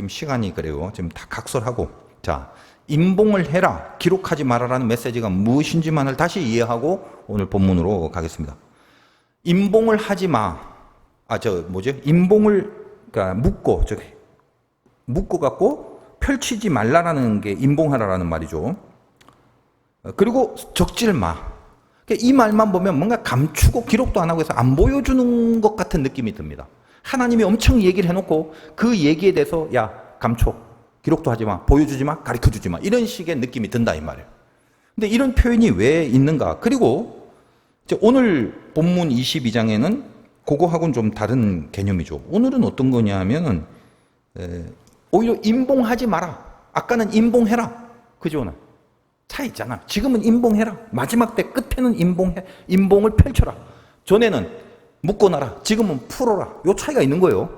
시간이 그래요. 지금 다 각설하고, 자, 임봉을 해라, 기록하지 말아라는 메시지가 무엇인지만을 다시 이해하고 오늘 본문으로 가겠습니다. 임봉을 하지 마. 임봉을, 그러니까 묶어 갖고 펼치지 말라라는 게 임봉하라라는 말이죠. 그리고 적질 마. 그러니까 이 말만 보면 뭔가 감추고 기록도 안 하고 해서 안 보여주는 것 같은 느낌이 듭니다. 하나님이 엄청 얘기를 해놓고 그 얘기에 대해서 야, 감춰. 기록도 하지 마. 보여주지 마. 가르쳐 주지 마. 이런 식의 느낌이 든다 이 말이에요. 근데 이런 표현이 왜 있는가? 그리고 이제 오늘 본문 22장에는 그거하고는 좀 다른 개념이죠. 오늘은 어떤 거냐면은 오히려 임봉하지 마라. 아까는 임봉해라. 그죠? 차이 있잖아. 지금은 임봉해라. 마지막 때 끝에는 임봉을 펼쳐라. 전에는 묶어놔라. 지금은 풀어라. 요 차이가 있는 거예요.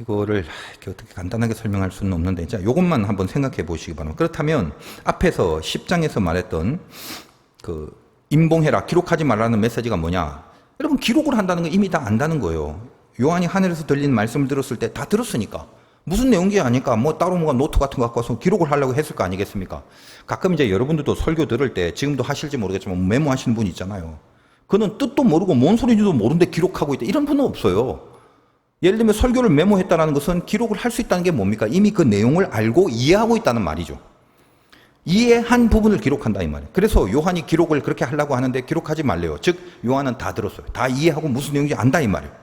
이거를 이렇게 어떻게 간단하게 설명할 수는 없는데, 자, 요것만 한번 생각해 보시기 바랍니다. 그렇다면 앞에서 10장에서 말했던 임봉해라, 기록하지 말라는 메시지가 뭐냐? 여러분, 기록을 한다는 건 이미 다 안다는 거예요. 요한이 하늘에서 들린 말씀을 들었을 때 다 들었으니까. 무슨 내용인지 아니까 따로 뭔가 노트 같은 거 갖고 와서 기록을 하려고 했을 거 아니겠습니까? 가끔 이제 여러분들도 설교 들을 때 지금도 하실지 모르겠지만 메모하시는 분 있잖아요. 그는 뜻도 모르고 뭔 소리인지도 모르는데 기록하고 있다. 이런 분은 없어요. 예를 들면 설교를 메모했다는 것은 기록을 할 수 있다는 게 뭡니까? 이미 그 내용을 알고 이해하고 있다는 말이죠. 이해한 부분을 기록한다 이 말이에요. 그래서 요한이 기록을 그렇게 하려고 하는데 기록하지 말래요. 즉 요한은 다 들었어요. 다 이해하고 무슨 내용인지 안다 이 말이에요.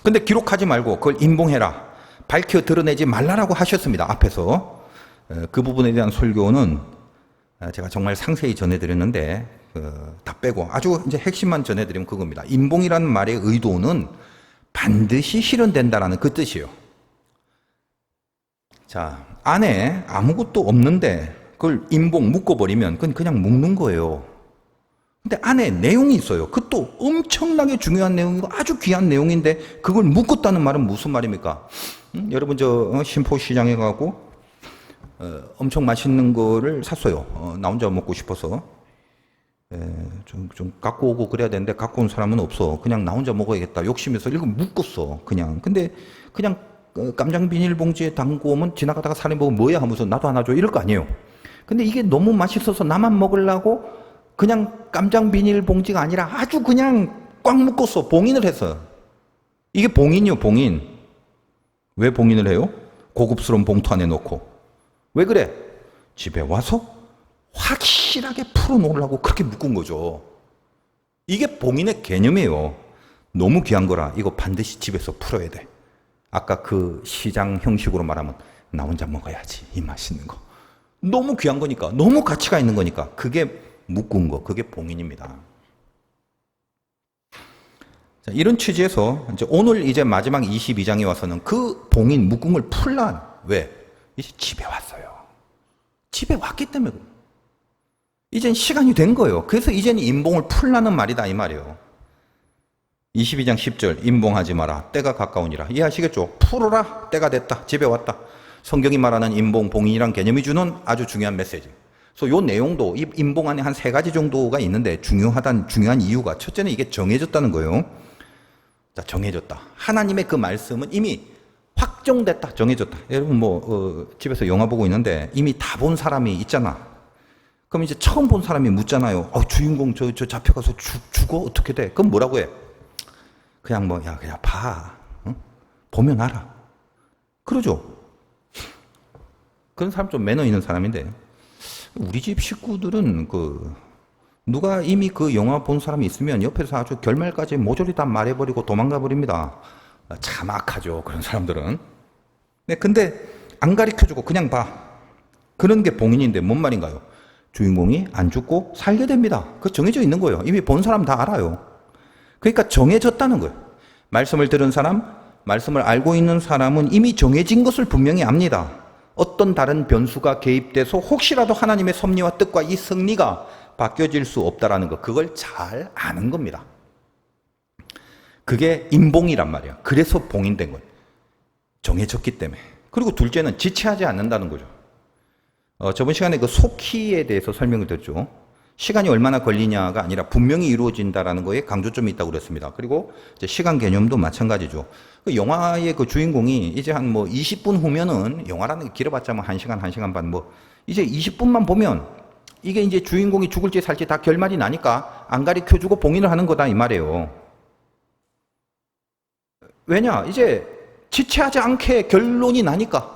근데 기록하지 말고 그걸 임봉해라, 밝혀 드러내지 말라라고 하셨습니다. 앞에서 그 부분에 대한 설교는 제가 정말 상세히 전해드렸는데 다 빼고 아주 이제 핵심만 전해드리면 그겁니다. 임봉이라는 말의 의도는 반드시 실현된다라는 그 뜻이에요. 자, 안에 아무것도 없는데 그걸 임봉 묶어버리면 그건 그냥 묶는 거예요. 근데 안에 내용이 있어요. 그것도 엄청나게 중요한 내용이고 아주 귀한 내용인데 그걸 묶었다는 말은 무슨 말입니까? 여러분 신포시장에 가고 엄청 맛있는 거를 샀어요. 나 혼자 먹고 싶어서 좀 갖고 오고 그래야 되는데 갖고 온 사람은 없어. 그냥 나 혼자 먹어야겠다 욕심에서 이거 묶었어 그냥. 근데 그냥 깜장 비닐봉지에 담고 오면 지나가다가 사람이 보고 뭐야 하면서 나도 하나 줘 이럴 거 아니에요. 근데 이게 너무 맛있어서 나만 먹으려고 그냥 깜장 비닐봉지가 아니라 아주 그냥 꽉 묶었어. 봉인을 했어. 이게 봉인이요, 봉인. 왜 봉인을 해요? 고급스러운 봉투 안에 넣고. 왜 그래? 집에 와서 확실하게 풀어놓으려고 그렇게 묶은 거죠. 이게 봉인의 개념이에요. 너무 귀한 거라 이거 반드시 집에서 풀어야 돼. 아까 그 시장 형식으로 말하면 나 혼자 먹어야지, 이 맛있는 거. 너무 귀한 거니까, 너무 가치가 있는 거니까. 그게 묶은 거, 그게 봉인입니다. 자, 이런 취지에서 오늘 이제 마지막 22장에 와서는 그 봉인, 묶은 걸 풀라. 왜? 이제 집에 왔어요. 집에 왔기 때문에. 이젠 시간이 된 거예요. 그래서 이제는 임봉을 풀라는 말이다, 이 말이에요. 22장 10절, 임봉하지 마라. 때가 가까우니라. 이해하시겠죠? 풀어라. 때가 됐다. 집에 왔다. 성경이 말하는 임봉, 봉인이란 개념이 주는 아주 중요한 메시지. 그래서 요 내용도 이 임봉 안에 한 3가지 정도가 있는데 중요한 이유가 첫째는 이게 정해졌다는 거예요. 자, 정해졌다. 하나님의 그 말씀은 이미 확정됐다. 정해졌다. 여러분 집에서 영화 보고 있는데 이미 다 본 사람이 있잖아. 그럼 이제 처음 본 사람이 묻잖아요. 주인공 저 잡혀가서 죽어? 어떻게 돼? 그럼 뭐라고 해? 그냥 그냥 봐. 응? 보면 알아. 그러죠? 그런 사람 좀 매너 있는 사람인데, 우리 집 식구들은 누가 이미 그 영화 본 사람이 있으면 옆에서 아주 결말까지 모조리 다 말해버리고 도망가 버립니다. 참 악하죠, 그런 사람들은. 네, 근데 안 가르쳐주고 그냥 봐. 그런 게 봉인인데 뭔 말인가요? 주인공이 안 죽고 살게 됩니다. 그거 정해져 있는 거예요. 이미 본 사람 다 알아요. 그러니까 정해졌다는 거예요. 말씀을 들은 사람, 말씀을 알고 있는 사람은 이미 정해진 것을 분명히 압니다. 어떤 다른 변수가 개입돼서 혹시라도 하나님의 섭리와 뜻과 이 승리가 바뀌어질 수 없다라는 것, 그걸 잘 아는 겁니다. 그게 임봉이란 말이야. 그래서 봉인된 거예요. 정해졌기 때문에. 그리고 둘째는 지체하지 않는다는 거죠. 저번 시간에 그 속히에 대해서 설명을 드렸죠. 시간이 얼마나 걸리냐가 아니라 분명히 이루어진다라는 거에 강조점이 있다고 그랬습니다. 그리고 이제 시간 개념도 마찬가지죠. 그 영화의 그 주인공이 이제 한 20분 후면은, 영화라는 게 길어봤자 1시간, 1시간 반, 이제 20분만 보면 이게 이제 주인공이 죽을지 살지 다 결말이 나니까 안 가르쳐주고 봉인을 하는 거다, 이 말이에요. 왜냐? 이제 지체하지 않게 결론이 나니까.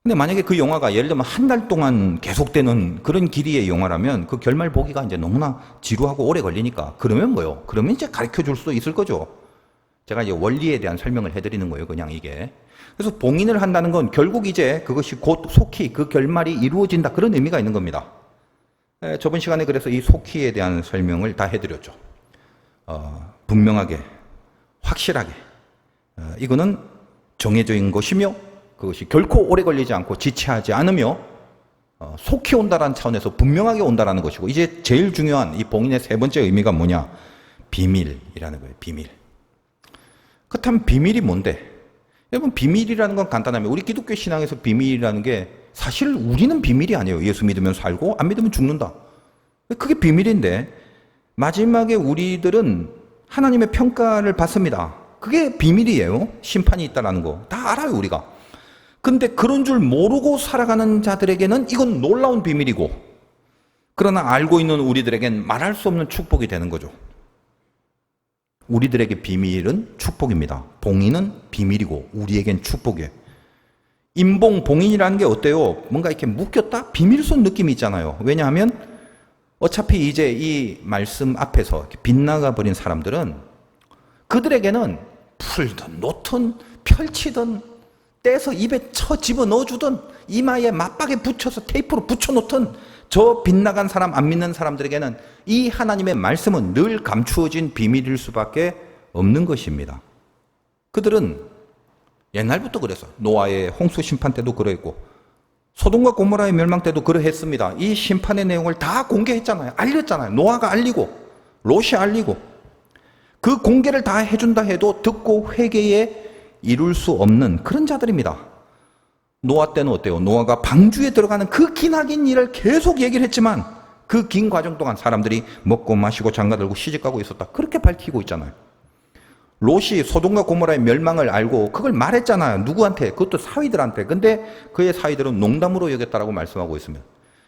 근데 만약에 그 영화가 예를 들면 한 달 동안 계속되는 그런 길이의 영화라면 그 결말 보기가 이제 너무나 지루하고 오래 걸리니까, 그러면 뭐요? 그러면 이제 가르쳐 줄 수도 있을 거죠. 제가 이제 원리에 대한 설명을 해드리는 거예요, 그냥 이게. 그래서 봉인을 한다는 건 결국 이제 그것이 곧 속히 그 결말이 이루어진다, 그런 의미가 있는 겁니다. 저번 시간에 그래서 이 속히에 대한 설명을 다 해드렸죠. 분명하게, 확실하게. 이거는 정해져 있는 것이며, 그것이 결코 오래 걸리지 않고 지체하지 않으며 속히 온다라는 차원에서 분명하게 온다라는 것이고, 이제 제일 중요한 이 봉인의 3번째 의미가 뭐냐? 비밀이라는 거예요. 비밀. 그렇다면 비밀이 뭔데? 여러분, 비밀이라는 건 간단하면 우리 기독교 신앙에서 비밀이라는 게 사실 우리는 비밀이 아니에요. 예수 믿으면 살고 안 믿으면 죽는다. 그게 비밀인데 마지막에 우리들은 하나님의 평가를 받습니다. 그게 비밀이에요. 심판이 있다는 거 다 알아요, 우리가. 근데 그런 줄 모르고 살아가는 자들에게는 이건 놀라운 비밀이고, 그러나 알고 있는 우리들에겐 말할 수 없는 축복이 되는 거죠. 우리들에게 비밀은 축복입니다. 봉인은 비밀이고 우리에겐 축복이에요. 임봉, 봉인이라는 게 어때요? 뭔가 이렇게 묶였다? 비밀스러운 느낌이 있잖아요. 왜냐하면 어차피 이제 이 말씀 앞에서 이렇게 빗나가 버린 사람들은 그들에게는 풀든 놓든 펼치든 떼서 입에 쳐 집어 넣어주든 이마에 맞박에 붙여서 테이프로 붙여놓든, 저 빗나간 사람, 안 믿는 사람들에게는 이 하나님의 말씀은 늘 감추어진 비밀일 수밖에 없는 것입니다. 그들은 옛날부터 그래서 노아의 홍수 심판 때도 그랬고 소돔과 고모라의 멸망 때도 그러했습니다. 이 심판의 내용을 다 공개했잖아요. 알렸잖아요. 노아가 알리고 롯이 알리고, 그 공개를 다 해준다 해도 듣고 회개에 이룰 수 없는 그런 자들입니다. 노아 때는 어때요? 노아가 방주에 들어가는 그 기나긴 일을 계속 얘기를 했지만 그 긴 과정 동안 사람들이 먹고 마시고 장가들고 시집가고 있었다, 그렇게 밝히고 있잖아요. 롯이 소돔과 고모라의 멸망을 알고 그걸 말했잖아요. 누구한테? 그것도 사위들한테. 근데 그의 사위들은 농담으로 여겼다라고 말씀하고 있습니다.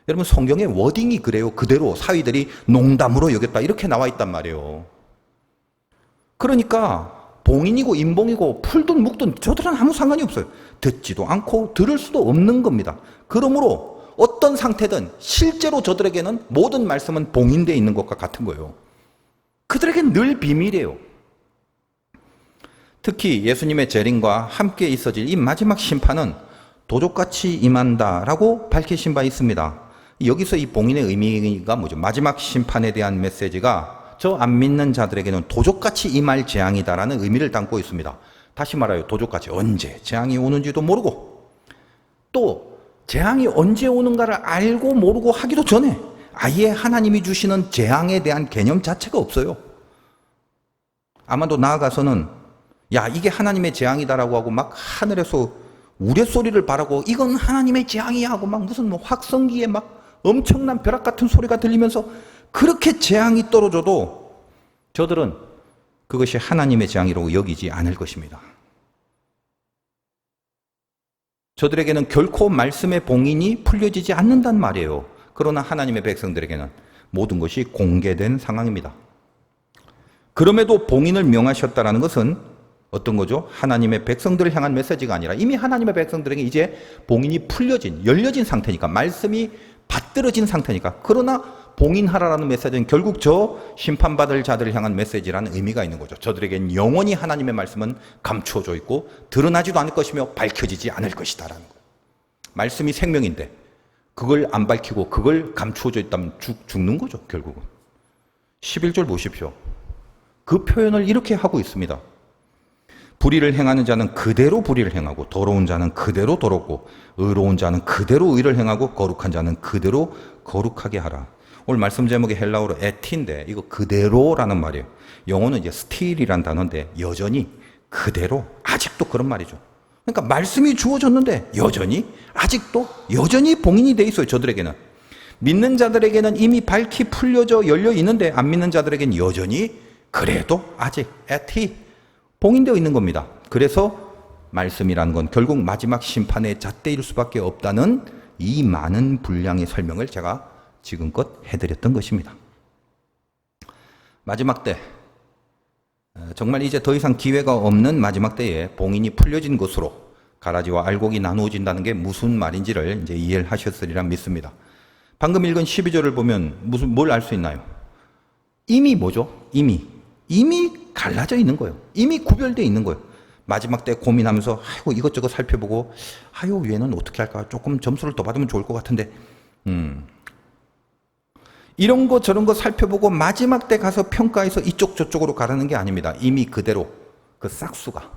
여러분, 성경의 워딩이 그래요. 그대로 사위들이 농담으로 여겼다, 이렇게 나와 있단 말이에요. 그러니까 봉인이고 임봉이고 풀든 묶든 저들은 아무 상관이 없어요. 듣지도 않고 들을 수도 없는 겁니다. 그러므로 어떤 상태든 실제로 저들에게는 모든 말씀은 봉인되어 있는 것과 같은 거예요. 그들에게는 늘 비밀이에요. 특히 예수님의 재림과 함께 있어질 이 마지막 심판은 도적같이 임한다라고 밝히신 바 있습니다. 여기서 이 봉인의 의미가 뭐죠? 마지막 심판에 대한 메시지가 저 안 믿는 자들에게는 도적같이 임할 재앙이다라는 의미를 담고 있습니다. 다시 말하여 도적같이 언제 재앙이 오는지도 모르고 또 재앙이 언제 오는가를 알고 모르고 하기도 전에 아예 하나님이 주시는 재앙에 대한 개념 자체가 없어요. 아마도 나아가서는 야 이게 하나님의 재앙이다라고 하고 막 하늘에서 우레소리를 바라고 이건 하나님의 재앙이야 하고 막 무슨 뭐 확성기에 막 엄청난 벼락 같은 소리가 들리면서 그렇게 재앙이 떨어져도 저들은 그것이 하나님의 재앙이라고 여기지 않을 것입니다. 저들에게는 결코 말씀의 봉인이 풀려지지 않는단 말이에요. 그러나 하나님의 백성들에게는 모든 것이 공개된 상황입니다. 그럼에도 봉인을 명하셨다는 것은 어떤 거죠? 하나님의 백성들을 향한 메시지가 아니라 이미 하나님의 백성들에게 이제 봉인이 풀려진, 열려진 상태니까, 말씀이 받들어진 상태니까. 그러나 봉인하라라는 메시지는 결국 저 심판받을 자들을 향한 메시지라는 의미가 있는 거죠. 저들에겐 영원히 하나님의 말씀은 감추어져 있고 드러나지도 않을 것이며 밝혀지지 않을 것이다라는 거예요. 말씀이 생명인데 그걸 안 밝히고 그걸 감추어져 있다면 죽는 거죠, 결국은. 11절 보십시오. 그 표현을 이렇게 하고 있습니다. 불의를 행하는 자는 그대로 불의를 행하고 더러운 자는 그대로 더럽고 의로운 자는 그대로 의를 행하고 거룩한 자는 그대로 거룩하게 하라. 오늘 말씀 제목이 헬라어로 에티인데 이거 그대로라는 말이에요. 영어는 이제 스틸이란 단어인데 여전히 그대로 아직도 그런 말이죠. 그러니까 말씀이 주어졌는데 아직도 여전히 봉인이 돼 있어요. 저들에게는. 믿는 자들에게는 이미 밝히 풀려져 열려 있는데 안 믿는 자들에게는 여전히 그래도 아직 에티 봉인되어 있는 겁니다. 그래서 말씀이라는 건 결국 마지막 심판의 잣대일 수밖에 없다는 이 많은 분량의 설명을 제가 지금껏 해드렸던 것입니다. 마지막 때, 정말 이제 더 이상 기회가 없는 마지막 때에 봉인이 풀려진 것으로 가라지와 알곡이 나누어진다는 게 무슨 말인지를 이제 이해를 하셨으리라 믿습니다. 방금 읽은 12절을 보면 뭘 알 수 있나요? 이미 뭐죠? 이미 갈라져 있는 거예요. 이미 구별되어 있는 거예요. 마지막 때 고민하면서 아이고 이것저것 살펴보고 아유 얘는 어떻게 할까? 조금 점수를 더 받으면 좋을 것 같은데 이런 거 저런 거 살펴보고 마지막 때 가서 평가해서 이쪽 저쪽으로 가라는 게 아닙니다. 이미 그대로 그 싹수가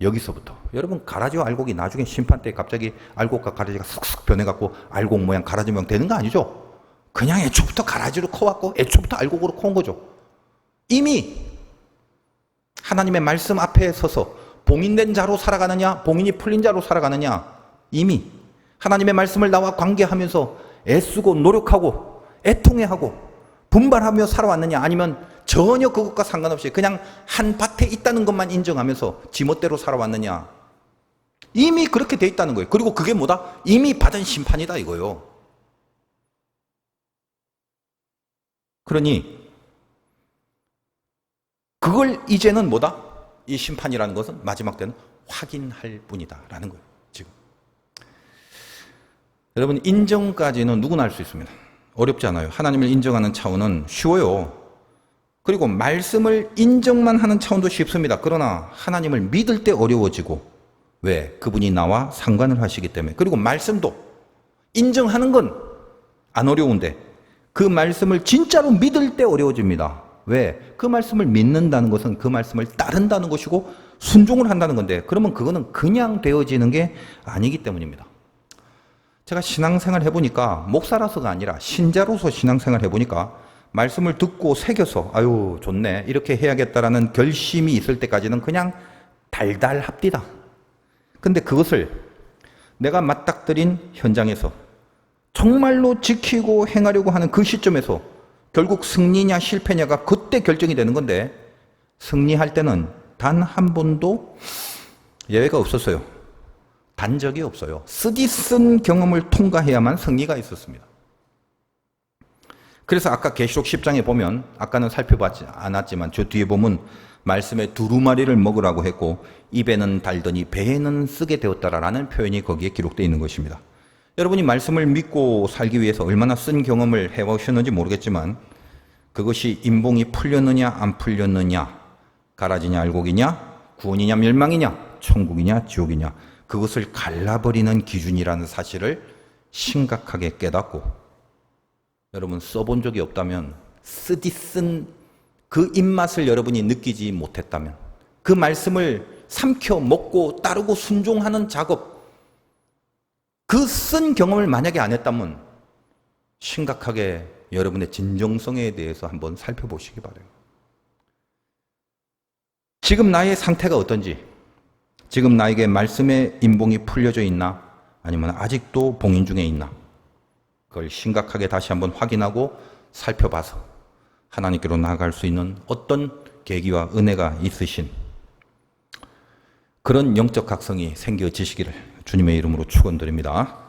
여기서부터 여러분 가라지와 알곡이 나중에 심판 때 갑자기 알곡과 가라지가 쓱쓱 변해갖고 알곡 모양 가라지 모양 되는 거 아니죠? 그냥 애초부터 가라지로 커왔고 애초부터 알곡으로 커온 거죠. 이미 하나님의 말씀 앞에 서서 봉인된 자로 살아가느냐 봉인이 풀린 자로 살아가느냐 이미 하나님의 말씀을 나와 관계하면서 애쓰고 노력하고 애통해하고 분발하며 살아왔느냐 아니면 전혀 그것과 상관없이 그냥 한 밭에 있다는 것만 인정하면서 지멋대로 살아왔느냐 이미 그렇게 돼 있다는 거예요. 그리고 그게 뭐다? 이미 받은 심판이다 이거예요. 그러니 그걸 이제는 뭐다? 이 심판이라는 것은 마지막 때는 확인할 뿐이다라는 거예요. 지금 여러분 인정까지는 누구나 할 수 있습니다. 어렵지 않아요. 하나님을 인정하는 차원은 쉬워요. 그리고 말씀을 인정만 하는 차원도 쉽습니다. 그러나 하나님을 믿을 때 어려워지고 왜? 그분이 나와 상관을 하시기 때문에. 그리고 말씀도 인정하는 건 안 어려운데 그 말씀을 진짜로 믿을 때 어려워집니다. 왜? 그 말씀을 믿는다는 것은 그 말씀을 따른다는 것이고 순종을 한다는 건데 그러면 그거는 그냥 되어지는 게 아니기 때문입니다. 제가 신앙생활 해보니까 목사라서가 아니라 신자로서 신앙생활 해보니까 말씀을 듣고 새겨서 아유 좋네 이렇게 해야겠다라는 결심이 있을 때까지는 그냥 달달합디다. 근데 그것을 내가 맞닥뜨린 현장에서 정말로 지키고 행하려고 하는 그 시점에서 결국 승리냐 실패냐가 그때 결정이 되는 건데 승리할 때는 단 한 번도 예외가 없었어요. 단 적이 없어요. 쓰디쓴 경험을 통과해야만 승리가 있었습니다. 그래서 아까 계시록 10장에 보면 아까는 살펴보지 않았지만 저 뒤에 보면 말씀에 두루마리를 먹으라고 했고 입에는 달더니 배에는 쓰게 되었다라는 표현이 거기에 기록되어 있는 것입니다. 여러분이 말씀을 믿고 살기 위해서 얼마나 쓴 경험을 해보셨는지 모르겠지만 그것이 인봉이 풀렸느냐 안 풀렸느냐 가라지냐 알곡이냐 구원이냐 멸망이냐 천국이냐 지옥이냐 그것을 갈라버리는 기준이라는 사실을 심각하게 깨닫고, 여러분 써본 적이 없다면, 쓰디 쓴 그 입맛을 여러분이 느끼지 못했다면, 그 말씀을 삼켜 먹고 따르고 순종하는 작업, 그 쓴 경험을 만약에 안 했다면 심각하게 여러분의 진정성에 대해서 한번 살펴보시기 바라요. 지금 나의 상태가 어떤지, 지금 나에게 말씀의 인봉이 풀려져 있나, 아니면 아직도 봉인 중에 있나, 그걸 심각하게 다시 한번 확인하고 살펴봐서 하나님께로 나아갈 수 있는 어떤 계기와 은혜가 있으신 그런 영적 각성이 생겨지시기를 주님의 이름으로 축원드립니다.